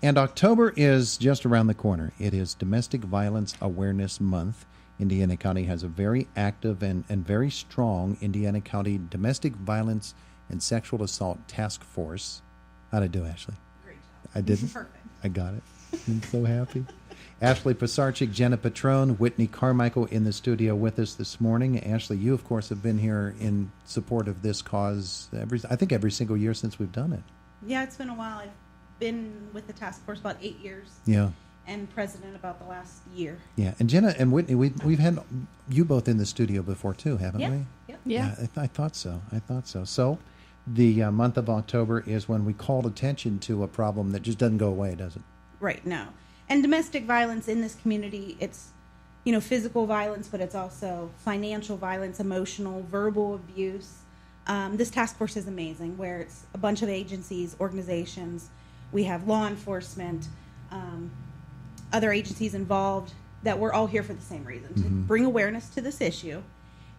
And October is just around the corner. It is Domestic Violence Awareness Month. Indiana County has a very active and very strong Indiana County Domestic Violence and Sexual Assault Task Force. How'd I do, Ashley? Great job. I didn't? Perfect. I got it. I'm so happy. Ashley Pisarcik, Jenna Petrone, Whitney Carmichael in the studio with us this morning. Ashley, you, of course, have been here in support of this cause I think every single year since we've done it. Yeah, it's been a while. I've been with the task force about 8 years. Yeah. And president about the last year. Yeah, and Jenna and Whitney, we've had you both in the studio before too, haven't we? Yep. Yeah. I thought so. So the month of October is when we called attention to a problem that just doesn't go away, does it? Right, no. And domestic violence in this community, it's, physical violence, but it's also financial violence, emotional, verbal abuse. This task force is amazing, where it's a bunch of agencies, organizations. We have law enforcement, other agencies involved, that we're all here for the same reason, to bring awareness to this issue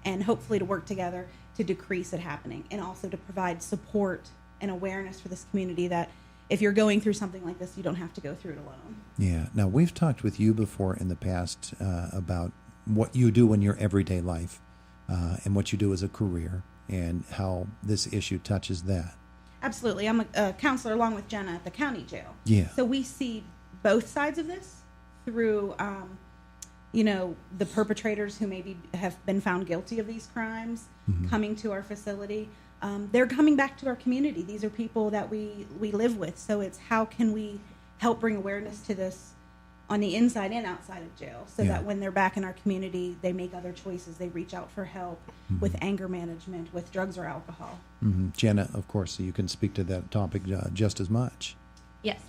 and hopefully to work together to decrease it happening, and also to provide support and awareness for this community that if you're going through something like this, you don't have to go through it alone. Yeah. Now, we've talked with you before in the past about what you do in your everyday life and what you do as a career and how this issue touches that. Absolutely. I'm a counselor along with Jenna at the county jail. Yeah. So we see both sides of this through, the perpetrators who maybe have been found guilty of these crimes coming to our facility. They're coming back to our community. These are people that we live with. So it's how can we help bring awareness to this on the inside and outside of jail, so that when they're back in our community, they make other choices. They reach out for help with anger management, with drugs or alcohol. Jenna, of course, you can speak to that topic just as much. Yes.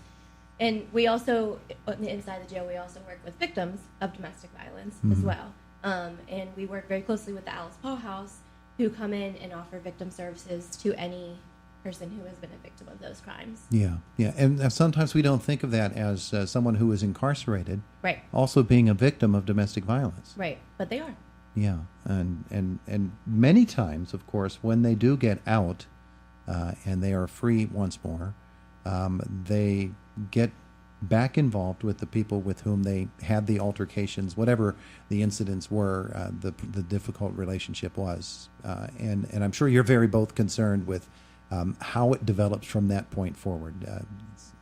And we also, inside the jail, we also work with victims of domestic violence as well. And we work very closely with the Alice Paul House, who come in and offer victim services to any person who has been a victim of those crimes. Yeah. And sometimes we don't think of that as someone who is incarcerated, Right. also being a victim of domestic violence. Right. But they are. Yeah. And many times, of course, when they do get out and they are free once more, they get back involved with the people with whom they had the altercations, whatever the incidents were, the difficult relationship was. And I'm sure you're very both concerned with how it develops from that point forward.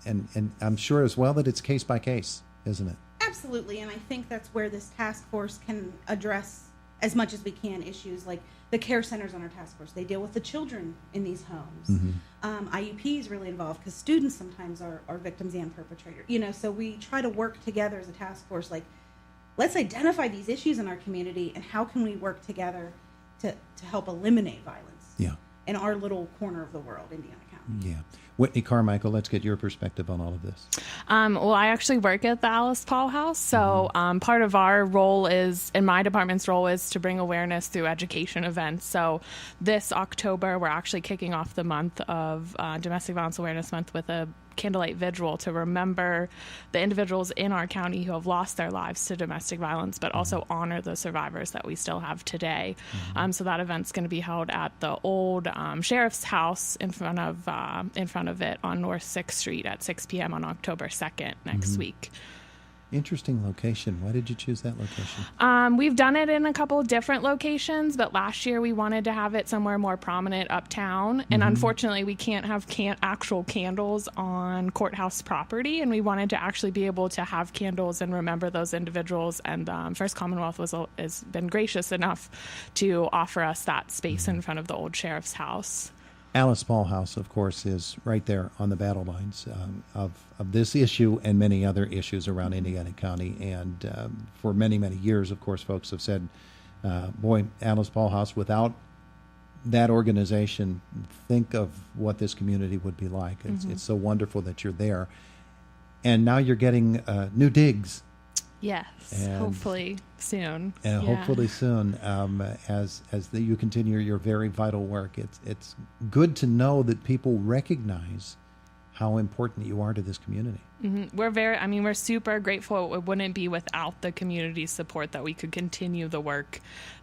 And I'm sure as well that it's case by case, isn't it? Absolutely, and I think that's where this task force can address as much as we can issues like the care centers on our task force. They deal with the children in these homes. IUP is really involved because students sometimes are victims and perpetrators. So we try to work together as a task force. Like, let's identify these issues in our community and how can we work together to help eliminate violence in our little corner of the world, Indiana County. Yeah. Whitney Carmichael, let's get your perspective on all of this. Well, I actually work at the Alice Paul House, so part of our role and my department's role is to bring awareness through education events. So this October, we're actually kicking off the month of Domestic Violence Awareness Month with a candlelight vigil to remember the individuals in our county who have lost their lives to domestic violence, but also honor the survivors that we still have today. So that event's going to be held at the old sheriff's house in front of it on North 6th Street at 6 p.m. on October 2nd next week. Interesting location. Why did you choose that location? We've done it in a couple of different locations, but last year we wanted to have it somewhere more prominent uptown. And unfortunately, we can't have actual candles on courthouse property. And we wanted to actually be able to have candles and remember those individuals. And First Commonwealth has been gracious enough to offer us that space in front of the old sheriff's house. Alice Paul House, of course, is right there on the battle lines of this issue and many other issues around Indiana County. And for many, many years, of course, folks have said, boy, Alice Paul House, without that organization, think of what this community would be like. It's so wonderful that you're there. And now you're getting new digs. Yes, hopefully soon. Hopefully soon, as you continue your very vital work. It's good to know that people recognize how important you are to this community. We're super grateful. It wouldn't be without the community support that we could continue the work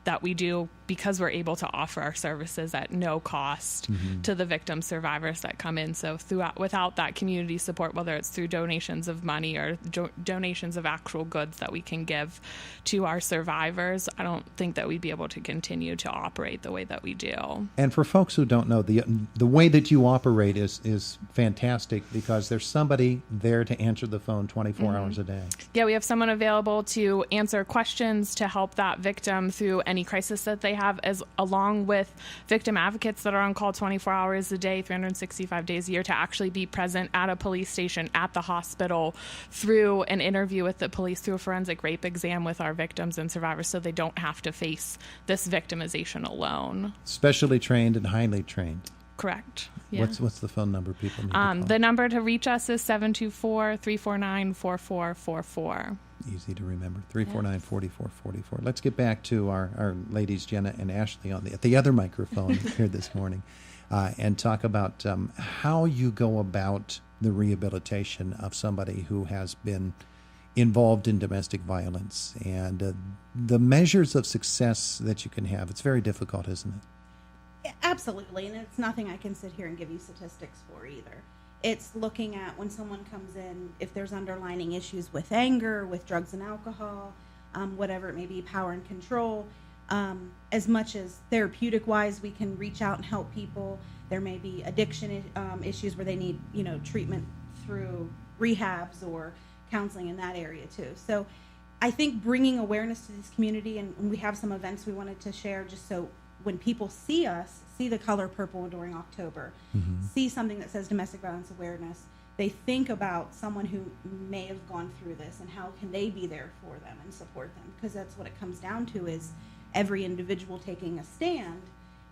that we do because we're able to offer our services at no cost to the victim survivors that come in. So without that community support, whether it's through donations of money or donations of actual goods that we can give to our survivors, I don't think that we'd be able to continue to operate the way that we do. And for folks who don't know, the way that you operate is fantastic because there's somebody there to answer the phone 24 hours a day. Yeah, we have someone available to answer questions, to help that victim through any crisis that they have, along with victim advocates that are on call 24 hours a day, 365 days a year, to actually be present at a police station, at the hospital, through an interview with the police, through a forensic rape exam with our victims and survivors, so they don't have to face this victimization alone. Specially trained and highly trained. Correct. Yeah. What's the phone number people need to call? The number to reach us is 724-349-4444. Easy to remember, 349-4444. Let's get back to our ladies, Jenna and Ashley, at the other microphone here this morning, and talk about how you go about the rehabilitation of somebody who has been involved in domestic violence and the measures of success that you can have. It's very difficult, isn't it? Absolutely, and it's nothing I can sit here and give you statistics for either. It's looking at when someone comes in, if there's underlining issues with anger, with drugs and alcohol, whatever it may be, power and control. As much as therapeutic-wise, we can reach out and help people. There may be addiction issues where they need, treatment through rehabs or counseling in that area too. So I think bringing awareness to this community, and we have some events we wanted to share just so when people see us, see the color purple during October, see something that says domestic violence awareness, they think about someone who may have gone through this and how can they be there for them and support them, because that's what it comes down to, is every individual taking a stand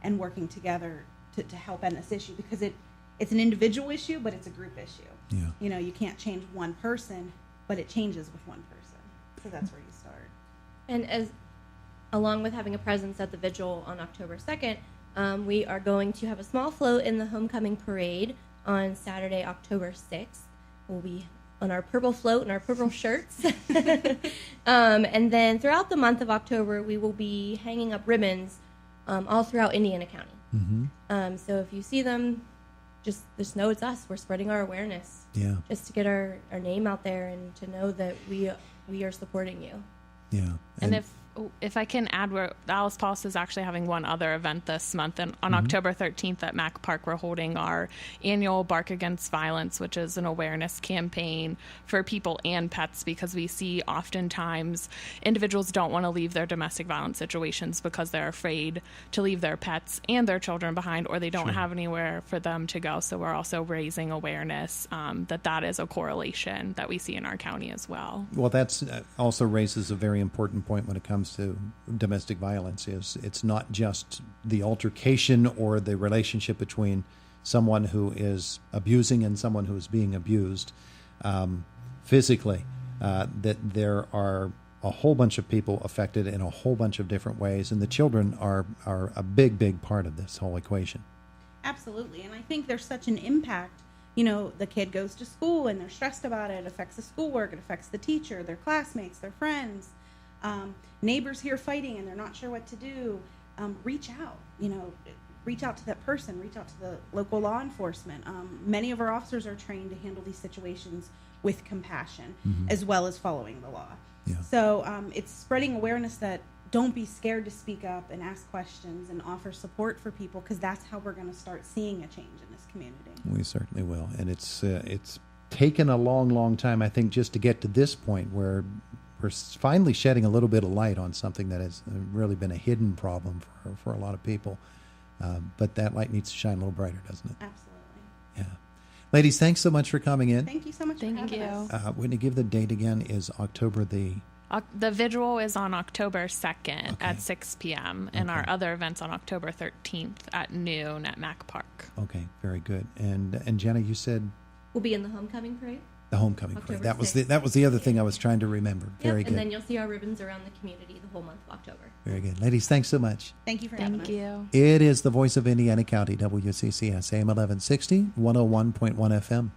and working together to help end this issue, because it's an individual issue, but it's a group issue. Yeah. You can't change one person, but it changes with one person. So that's where you start. And along with having a presence at the vigil on October 2nd, we are going to have a small float in the homecoming parade on Saturday, October 6th. We'll be on our purple float and our purple shirts. And then throughout the month of October, we will be hanging up ribbons all throughout Indiana County. So if you see them, just know it's us. We're spreading our awareness. Yeah. Just to get our name out there and to know that we are supporting you. Yeah. And if I can add, the Alice Pulse is actually having one other event this month. And on October 13th at Mack Park, we're holding our annual Bark Against Violence, which is an awareness campaign for people and pets, because we see oftentimes individuals don't want to leave their domestic violence situations because they're afraid to leave their pets and their children behind, or they don't have anywhere for them to go. So we're also raising awareness that is a correlation that we see in our county as well. Well, that's also raises a very important point when it comes to domestic violence. Is it's not just the altercation or the relationship between someone who is abusing and someone who is being abused physically, that there are a whole bunch of people affected in a whole bunch of different ways, and the children are a big part of this whole equation. Absolutely, and I think there's such an impact. The kid goes to school and they're stressed about it. It affects the schoolwork, it affects the teacher, their classmates, their friends. Neighbors hear fighting and they're not sure what to do. Reach out, reach out to that person, reach out to the local law enforcement. Many of our officers are trained to handle these situations with compassion as well as following the law. Yeah. So it's spreading awareness that don't be scared to speak up and ask questions and offer support for people, because that's how we're going to start seeing a change in this community. We certainly will. And it's taken a long time, I think, just to get to this point where we're finally shedding a little bit of light on something that has really been a hidden problem for a lot of people. But that light needs to shine a little brighter, doesn't it? Absolutely. Yeah. Ladies, thanks so much for coming in. Thank you so much Thank for having you. us. Whitney, give the date again. Is October the vigil is on October 2nd at 6 p.m. and our other events on October 13th at noon at Mack Park. Okay, very good. And Jenna, you said We'll be in the homecoming parade. the homecoming October parade. That was the other thing I was trying to remember. Very good. And then you'll see our ribbons around the community the whole month of October. Very good. Ladies, thanks so much. Thank you for having us. Thank you. It is the voice of Indiana County, WCCS, AM 1160, 101.1 FM.